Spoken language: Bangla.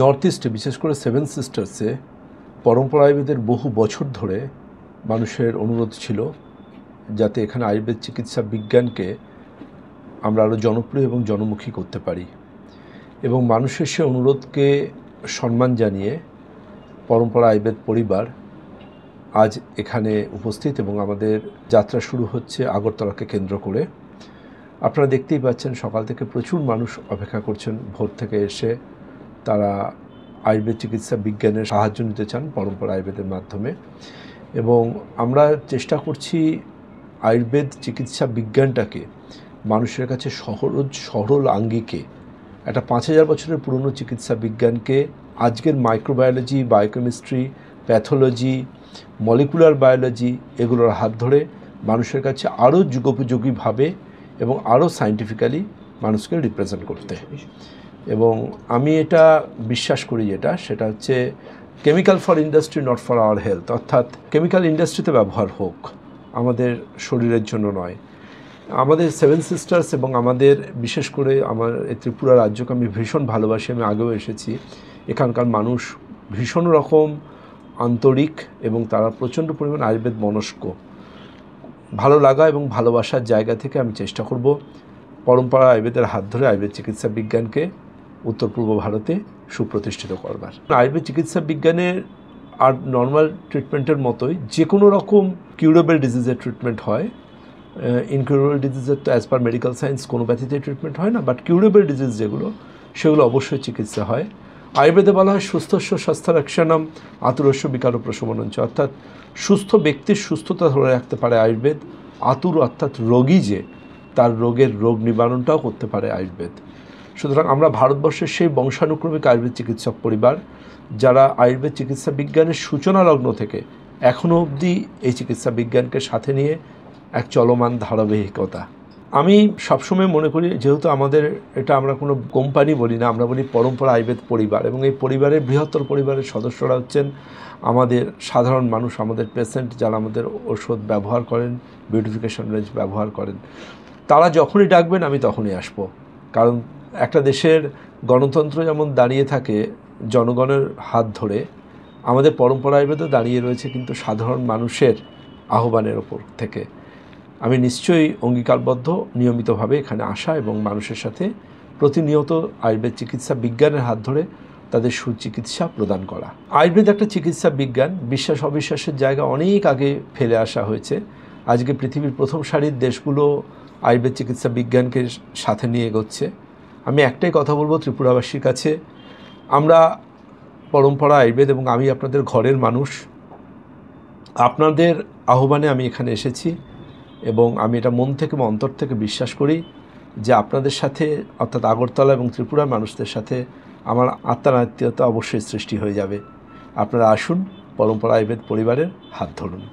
নর্থ ইস্টে বিশেষ করে সেভেন সিস্টার্সে পরম্পরা আয়ুর্বেদের বহু বছর ধরে মানুষের অনুরোধ ছিল যাতে এখানে আয়ুর্বেদ চিকিৎসা বিজ্ঞানকে আমরা আরও জনপ্রিয় এবং জনমুখী করতে পারি। এবং মানুষের সে অনুরোধকে সম্মান জানিয়ে পরম্পরা আয়ুর্বেদ পরিবার আজ এখানে উপস্থিত এবং আমাদের যাত্রা শুরু হচ্ছে আগরতলাকে কেন্দ্র করে। আপনারা দেখতেই পাচ্ছেন সকাল থেকে প্রচুর মানুষ অপেক্ষা করছেন ভোর থেকে এসে তারা আয়ুর্বেদ চিকিৎসা বিজ্ঞানের সাহায্য নিতে চান পরম্পরা আয়ুর্বেদের মাধ্যমে। এবং আমরা চেষ্টা করছি আয়ুর্বেদ চিকিৎসা বিজ্ঞানটাকে মানুষের কাছে সহজ সরল আঙ্গিকে একটা 5000 বছরের পুরনো চিকিৎসা বিজ্ঞানকে আজকের microbiology, biochemistry, pathology, molecular biology এগুলোর হাত ধরে মানুষের কাছে আরও যুগোপযোগীভাবে এবং আরও সায়েন্টিফিক্যালি মানুষকে রিপ্রেজেন্ট করতে। এবং আমি এটা বিশ্বাস করি সেটা হচ্ছে chemical for industry not for our health, অর্থাৎ কেমিক্যাল ইন্ডাস্ট্রিতে ব্যবহার হোক, আমাদের শরীরের জন্য নয়। আমাদের সেভেন সিস্টার্স এবং আমাদের বিশেষ করে আমার এই ত্রিপুরা রাজ্যকে আমি ভীষণ ভালোবাসি, আমি আগেও এসেছি। এখানকার মানুষ ভীষণ রকম আন্তরিক এবং তারা প্রচণ্ড পরিমাণ আয়ুর্বেদ মনস্ক। ভালো লাগা এবং ভালোবাসার জায়গা থেকে আমি চেষ্টা করব পরম্পরা আয়ুর্বেদের হাত ধরে আয়ুর্বেদ চিকিৎসা বিজ্ঞানকে উত্তর পূর্ব ভারতে সুপ্রতিষ্ঠিত করবার। আয়ুর্বেদ চিকিৎসা বিজ্ঞানের আর নর্মাল ট্রিটমেন্টের মতোই যে কোনো রকম কিউরেবল ডিজিজের ট্রিটমেন্ট হয়। ইনকিউরেবল ডিজিজের তো অ্যাজ পার মেডিকেল সায়েন্স কোনো ব্যাধিতে ট্রিটমেন্ট হয় না, বাট কিউরেবল ডিজিজ যেগুলো সেগুলো অবশ্যই চিকিৎসা হয়। আয়ুর্বেদে বলা হয় সুস্থস্য স্বাস্থ্যরক্ষণম আতুরস্য বিকার প্রশমনঞ্চ, অর্থাৎ সুস্থ ব্যক্তির সুস্থতা ধরে রাখতে পারে আয়ুর্বেদ। আতুর অর্থাৎ রোগী যে তার রোগের রোগ নিবারণটাও করতে পারে আয়ুর্বেদ। সুতরাং আমরা ভারতবর্ষের সেই বংশানুক্রমিক আয়ুর্বেদ চিকিৎসক পরিবার যারা আয়ুর্বেদ চিকিৎসা বিজ্ঞানের সূচনা লগ্ন থেকে এখনও অবধি এই চিকিৎসা বিজ্ঞানকে সাথে নিয়ে এক চলমান ধারাবাহিকতা। আমি সবসময় মনে করি যেহেতু আমাদের এটা আমরা কোনো কোম্পানি বলি না, আমরা বলি পরম্পরা আয়ুর্বেদ পরিবার, এবং এই পরিবারের বৃহত্তর পরিবারের সদস্যরা হচ্ছেন আমাদের সাধারণ মানুষ, আমাদের পেশেন্ট যারা আমাদের ওষুধ ব্যবহার করেন, বিউটিফিকেশন রেঞ্জ ব্যবহার করেন। তারা যখনই ডাকবেন আমি তখনই আসব। কারণ একটা দেশের গণতন্ত্র যেমন দাঁড়িয়ে থাকে জনগণের হাত ধরে, আমাদের পরম্পরা আয়ুর্বেদও দাঁড়িয়ে রয়েছে কিন্তু সাধারণ মানুষের আহ্বানের ওপর থেকে। আমি নিশ্চয়ই অঙ্গীকারবদ্ধ নিয়মিতভাবে এখানে আসা এবং মানুষের সাথে প্রতিনিয়ত আয়ুর্বেদ চিকিৎসা বিজ্ঞানের হাত ধরে তাদের সুচিকিৎসা প্রদান করা। আয়ুর্বেদ একটা চিকিৎসা বিজ্ঞান, বিশ্বাস অবিশ্বাসের জায়গা অনেক আগে ফেলে আসা হয়েছে। আজকে পৃথিবীর প্রথম সারির দেশগুলো আয়ুর্বেদ চিকিৎসা বিজ্ঞানকে সাথে নিয়ে এগোচ্ছে। আমি একটাই কথা বলবো ত্রিপুরাবাসীর কাছে, আমরা পরম্পরা আয়ুর্বেদ এবং আমি আপনাদের ঘরের মানুষ, আপনাদের আহ্বানে আমি এখানে এসেছি এবং আমি এটা মন থেকে বা অন্তর থেকে বিশ্বাস করি যে আপনাদের সাথে অর্থাৎ আগরতলা এবং ত্রিপুরার মানুষদের সাথে আমার আত্মার আত্মীয়তা অবশ্যই সৃষ্টি হয়ে যাবে। আপনারা আসুন, পরম্পরা আয়ুর্বেদ পরিবারের হাত ধরুন।